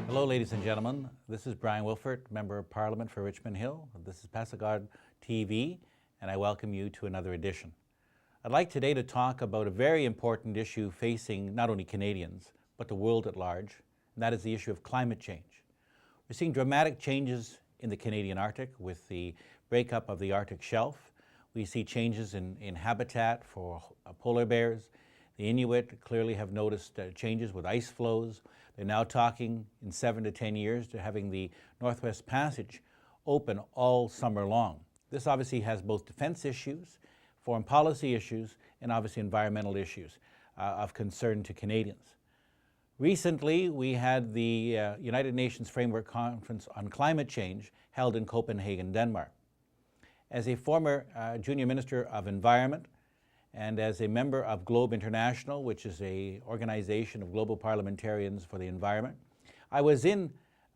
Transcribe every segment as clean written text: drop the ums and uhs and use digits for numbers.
Hello, ladies and gentlemen. This is Bryon Wilfert, Member of Parliament for Richmond Hill. This is Pasargadtv, and I welcome you to another edition. I'd like today to talk about a very important issue facing not only Canadians, but the world at large, and that is the issue of climate change. We're seeing dramatic changes in the Canadian Arctic with the breakup of the Arctic shelf. We see changes in habitat for polar bears. The Inuit clearly have noticed changes with ice flows. They're now talking in 7 to 10 years to having the Northwest Passage open all summer long. This obviously has both defense issues, foreign policy issues, and obviously environmental issues of concern to Canadians. Recently, we had the United Nations Framework Conference on Climate Change held in Copenhagen, Denmark. As a former Junior Minister of Environment, and as a member of Globe International, which is an organization of global parliamentarians for the environment, I was in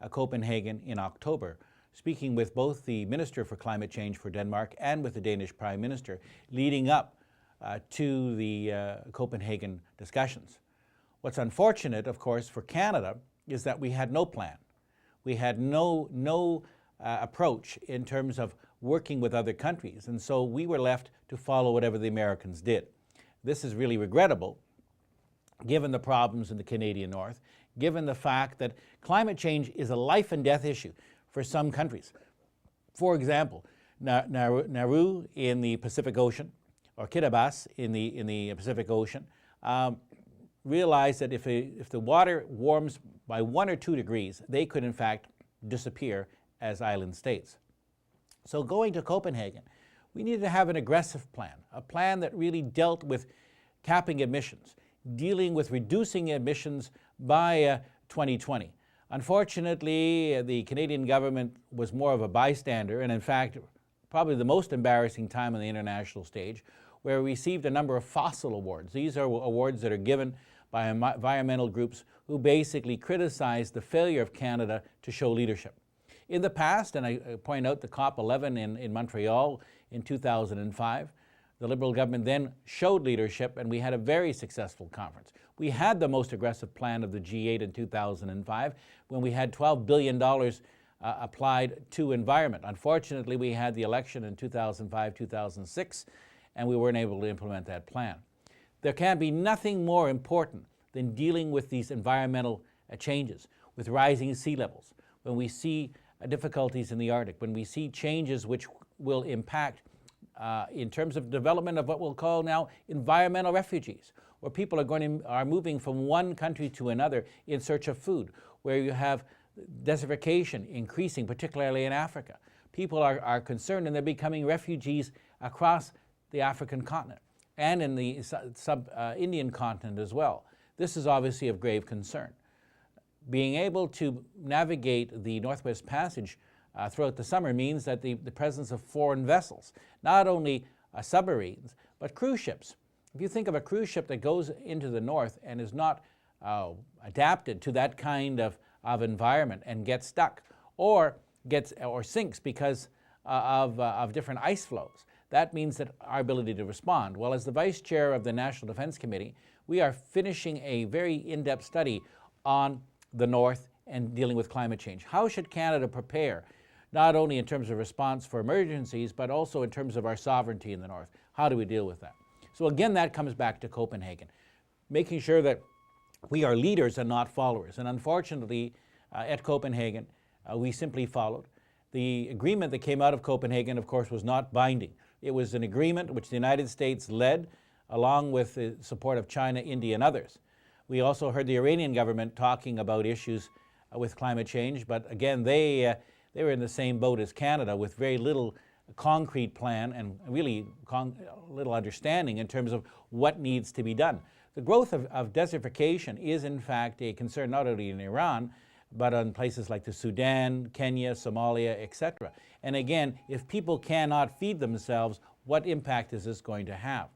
Copenhagen in October, speaking with both the Minister for Climate Change for Denmark and with the Danish Prime Minister, leading up to the Copenhagen discussions. What's unfortunate, of course, for Canada is that we had no plan. We had no approach in terms of working with other countries, and so we were left to follow whatever the Americans did. This is really regrettable, given the problems in the Canadian North, given the fact that climate change is a life and death issue for some countries. For example, Nauru in the Pacific Ocean, or Kiribati in the Pacific Ocean, realized that if the water warms by 1 or 2 degrees, they could in fact disappear as island states. So going to Copenhagen, we needed to have an aggressive plan, a plan that really dealt with capping emissions, dealing with reducing emissions by 2020. Unfortunately, the Canadian government was more of a bystander, and in fact, probably the most embarrassing time on the international stage, where we received a number of fossil awards. These are awards that are given by environmental groups who basically criticize the failure of Canada to show leadership. In the past, and I point out the COP11 in Montreal in 2005, the Liberal government then showed leadership, and we had a very successful conference. We had the most aggressive plan of the G8 in 2005 when we had $12 billion applied to environment. Unfortunately, we had the election in 2005, 2006, and we weren't able to implement that plan. There can be nothing more important than dealing with these environmental changes, with rising sea levels, when we see difficulties in the Arctic, when we see changes which will impact in terms of development of what we'll call now environmental refugees, where people are moving from one country to another in search of food, where you have desertification increasing, particularly in Africa. People are concerned, and they're becoming refugees across the African continent and in the Indian continent as well. This is obviously of grave concern. Being able to navigate the Northwest Passage throughout the summer means that the presence of foreign vessels, not only submarines, but cruise ships. If you think of a cruise ship that goes into the north and is not adapted to that kind of environment and gets stuck or sinks because of different ice flows, that means that our ability to respond. Well, as the Vice Chair of the National Defense Committee, we are finishing a very in-depth study on the North and dealing with climate change. How should Canada prepare, not only in terms of response for emergencies, but also in terms of our sovereignty in the North? How do we deal with that? So again, that comes back to Copenhagen, making sure that we are leaders and not followers. And unfortunately, at Copenhagen, we simply followed. The agreement that came out of Copenhagen, of course, was not binding. It was an agreement which the United States led, along with the support of China, India, and others. We also heard the Iranian government talking about issues with climate change, but again, they were in the same boat as Canada with very little concrete plan and really little understanding in terms of what needs to be done. The growth of desertification is in fact a concern not only in Iran, but on places like the Sudan, Kenya, Somalia, etc. And again, if people cannot feed themselves, what impact is this going to have?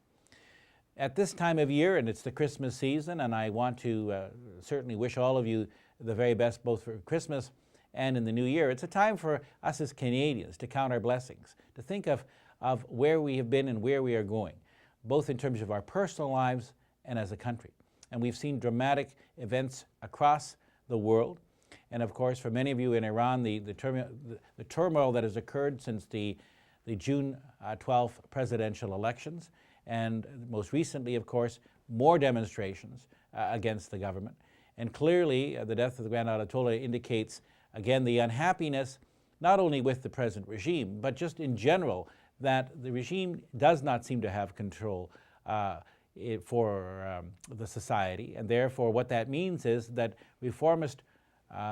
At this time of year, and it's the Christmas season, and I want to certainly wish all of you the very best both for Christmas and in the new year, it's a time for us as Canadians to count our blessings, to think of of where we have been and where we are going, both in terms of our personal lives and as a country. And we've seen dramatic events across the world. And of course, for many of you in Iran, the turmoil that has occurred since the June 12th presidential elections, and most recently, of course, more demonstrations against the government. And clearly, the death of the Grand Ayatollah indicates, again, the unhappiness, not only with the present regime, but just in general, that the regime does not seem to have control for the society. And therefore, what that means is that reformist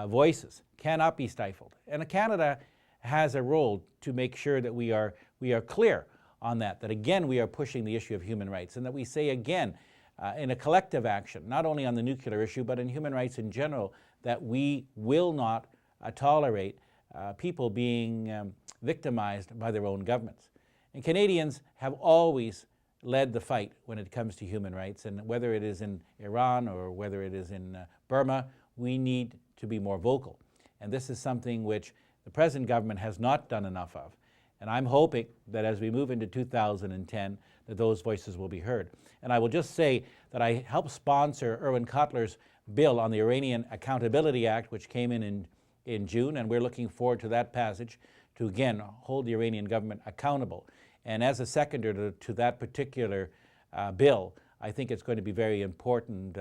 voices cannot be stifled. And Canada has a role to make sure that we are clear on that again, we are pushing the issue of human rights, and that we say again, in a collective action, not only on the nuclear issue, but in human rights in general, that we will not tolerate people being victimized by their own governments. And Canadians have always led the fight when it comes to human rights, and whether it is in Iran or whether it is in Burma, we need to be more vocal. And this is something which the present government has not done enough of. And I'm hoping that as we move into 2010, that those voices will be heard. And I will just say that I helped sponsor Irwin Cotler's bill on the Iranian Accountability Act, which came in June, and we're looking forward to that passage to again hold the Iranian government accountable. And as a seconder to that particular bill, I think it's going to be very important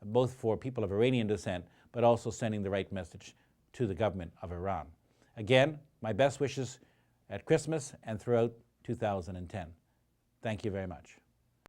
both for people of Iranian descent, but also sending the right message to the government of Iran. Again, my best wishes at Christmas and throughout 2010. Thank you very much.